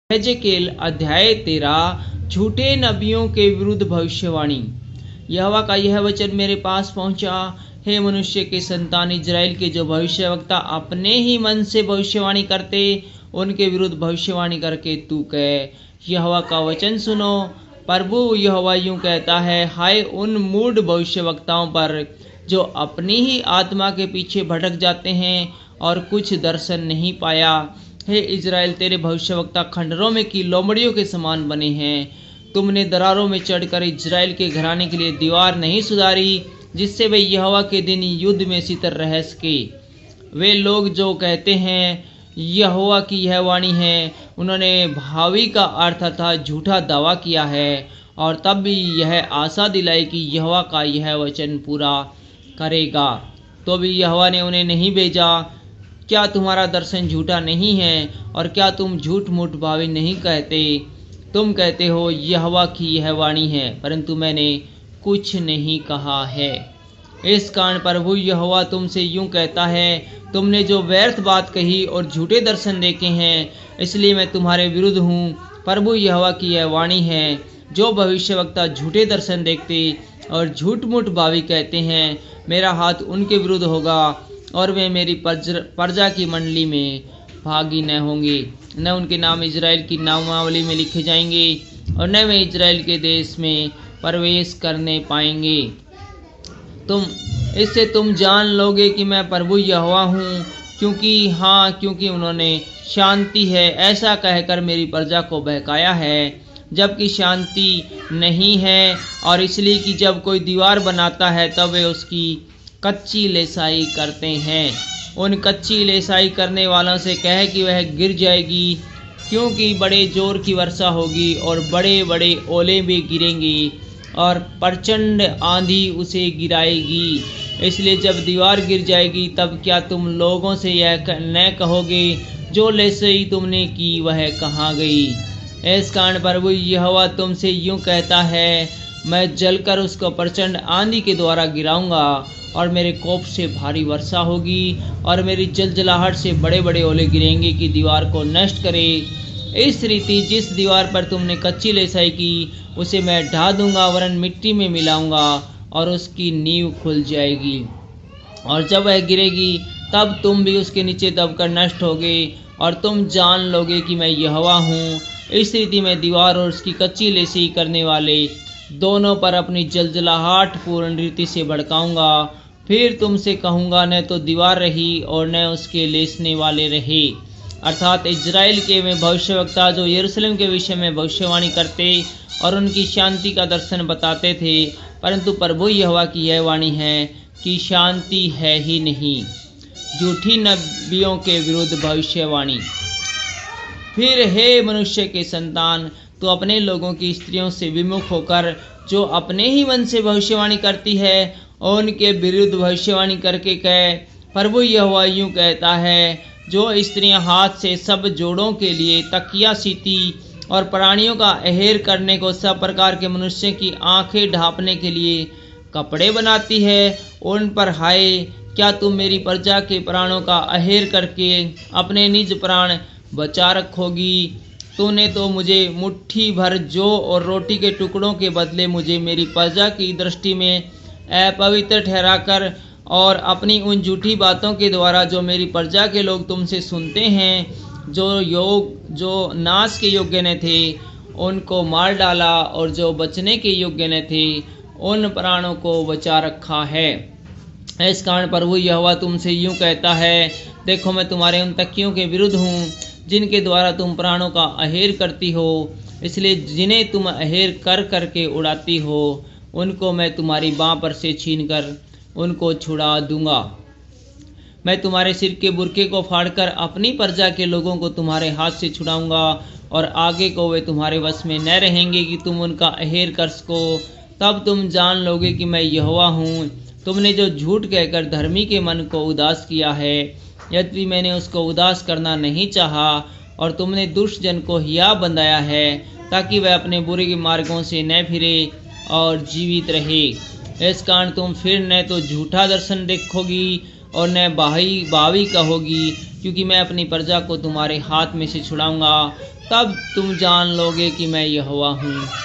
हेजेकेल अध्याय 13। झूठे नबियों के विरुद्ध भविष्यवाणी। यहोवा का यह वचन मेरे पास पहुंचा, हे मनुष्य के संतान, इजराइल के जो भविष्यवक्ता अपने ही मन से भविष्यवाणी करते, उनके विरुद्ध भविष्यवाणी करके तू कह, यहोवा का वचन सुनो। प्रभु यहोवा यूं कहता है, हाय उन मूढ़ भविष्यवक्ताओं पर जो अपनी ही आत्मा के पीछे भटक जाते हैं और कुछ दर्शन नहीं पाया। हे इजराइल, तेरे भविष्यवक्ता खंडरों में की लोमड़ियों के समान बने हैं। तुमने दरारों में चढ़कर इजराइल के घराने के लिए दीवार नहीं सुधारी, जिससे वे यहोवा के दिन युद्ध में सितर रह सके। वे लोग जो कहते हैं यहोवा की यह वाणी है, उन्होंने भावी का अर्थ था झूठा दावा किया है, और तब भी यह आशा दिलाई कि यहोवा का यह वचन पूरा करेगा। तो भी यहोवा ने उन्हें नहीं भेजा। क्या तुम्हारा दर्शन झूठा नहीं है, और क्या तुम झूठ मूठ भावी नहीं कहते? तुम कहते हो यहोवा की यह वाणी है, परंतु मैंने कुछ नहीं कहा है। इस कारण प्रभु यहोवा तुमसे यूं कहता है, तुमने जो व्यर्थ बात कही और झूठे दर्शन देखे हैं, इसलिए मैं तुम्हारे विरुद्ध हूँ। प्रभु यहोवा की यह वाणी है, जो भविष्यवक्ता झूठे दर्शन देखते और झूठ मूठ भावी कहते हैं, मेरा हाथ उनके विरुद्ध होगा, और वे मेरी प्रजा की मंडली में भागी न होंगे। न उनके नाम इजराइल की नामावली में लिखे जाएंगे, और न वे इजराइल के देश में प्रवेश करने पाएंगे। इससे तुम जान लोगे कि मैं प्रभु यहोवा हूँ, क्योंकि उन्होंने शांति है ऐसा कहकर मेरी प्रजा को बहकाया है, जबकि शांति नहीं है। और इसलिए कि जब कोई दीवार बनाता है तब वे उसकी कच्ची लेसाई करते हैं। उन कच्ची लेसाई करने वालों से कह कि वह गिर जाएगी, क्योंकि बड़े जोर की वर्षा होगी और बड़े बड़े ओले भी गिरेंगे और प्रचंड आंधी उसे गिराएगी। इसलिए जब दीवार गिर जाएगी, तब क्या तुम लोगों से यह न कहोगे, जो लेसाई तुमने की वह कहाँ गई? इस कारण प्रभु यहोवा तुमसे यूं कहता है, मैं जलकर उसको प्रचंड आंधी के द्वारा गिराऊंगा, और मेरे कोप से भारी वर्षा होगी, और मेरी जलजलाहट से बड़े बड़े ओले गिरेंगे कि दीवार को नष्ट करे। इस रीति जिस दीवार पर तुमने कच्ची लेसाई की, उसे मैं ढा दूंगा, वरन मिट्टी में मिलाऊंगा, और उसकी नींव खुल जाएगी। और जब वह गिरेगी, तब तुम भी उसके नीचे दबकर नष्ट होगे, और तुम जान लोगे कि मैं यहोवा हूँ। इस रीति मैं दीवार और उसकी कच्ची लेसाई करने वाले दोनों पर अपनी जलजलाहट पूर्ण रीति से भड़काऊंगा। फिर तुमसे कहूँगा, न तो दीवार रही और न उसके लेसने वाले रहे। अर्थात इजराइल के वे भविष्यवक्ता जो यरूशलेम के विषय में भविष्यवाणी करते और उनकी शांति का दर्शन बताते थे, परंतु प्रभु यहोवा की यह वाणी है कि शांति है ही नहीं। झूठी नबियों के विरुद्ध भविष्यवाणी। फिर हे मनुष्य के संतान, तो अपने लोगों की स्त्रियों से विमुख होकर जो अपने ही मन से भविष्यवाणी करती है, उनके विरुद्ध भविष्यवाणी करके कह, प्रभु यहोवा यूं कहता है, जो स्त्रियां हाथ से सब जोड़ों के लिए तकिया सीती और प्राणियों का अहेर करने को सब प्रकार के मनुष्य की आंखें ढांपने के लिए कपड़े बनाती है, उन पर हाय। क्या तुम मेरी प्रजा के प्राणों का अहेर करके अपने निज प्राण बचा रखोगी? तूने तो मुझे मुट्ठी भर जौ और रोटी के टुकड़ों के बदले मुझे मेरी प्रजा की दृष्टि में अपवित्र ठहराकर, और अपनी उन झूठी बातों के द्वारा जो मेरी प्रजा के लोग तुमसे सुनते हैं, जो नाश के योग्य न थे, उनको मार डाला, और जो बचने के योग्य न थे, उन प्राणों को बचा रखा है। इस कारण प्रभु यहोवा तुमसे यूं कहता है, देखो मैं तुम्हारे उन तकियों के विरुद्ध हूँ, जिनके द्वारा तुम प्राणों का अहेर करती हो। इसलिए जिन्हें तुम अहेर कर करके उड़ाती हो, उनको मैं तुम्हारी बाँ पर से छीनकर उनको छुड़ा दूंगा। मैं तुम्हारे सिर के बुरके को फाड़कर अपनी प्रजा के लोगों को तुम्हारे हाथ से छुड़ाऊंगा, और आगे को वे तुम्हारे वश में न रहेंगे कि तुम उनका अहेर कर सको। तब तुम जान लोगे कि मैं यहोवा हूँ। तुमने जो झूठ कहकर धर्मी के मन को उदास किया है, यद्यपि मैंने उसको उदास करना नहीं चाहा, और तुमने दुष्ट जन को हिया बंधाया है, ताकि वह अपने बुरे मार्गों से न फिरे और जीवित रहे। इस कारण तुम फिर न तो झूठा दर्शन देखोगी और न भावी कहोगी, क्योंकि मैं अपनी प्रजा को तुम्हारे हाथ में से छुड़ाऊंगा। तब तुम जान लोगे कि मैं यहोवा हूँ।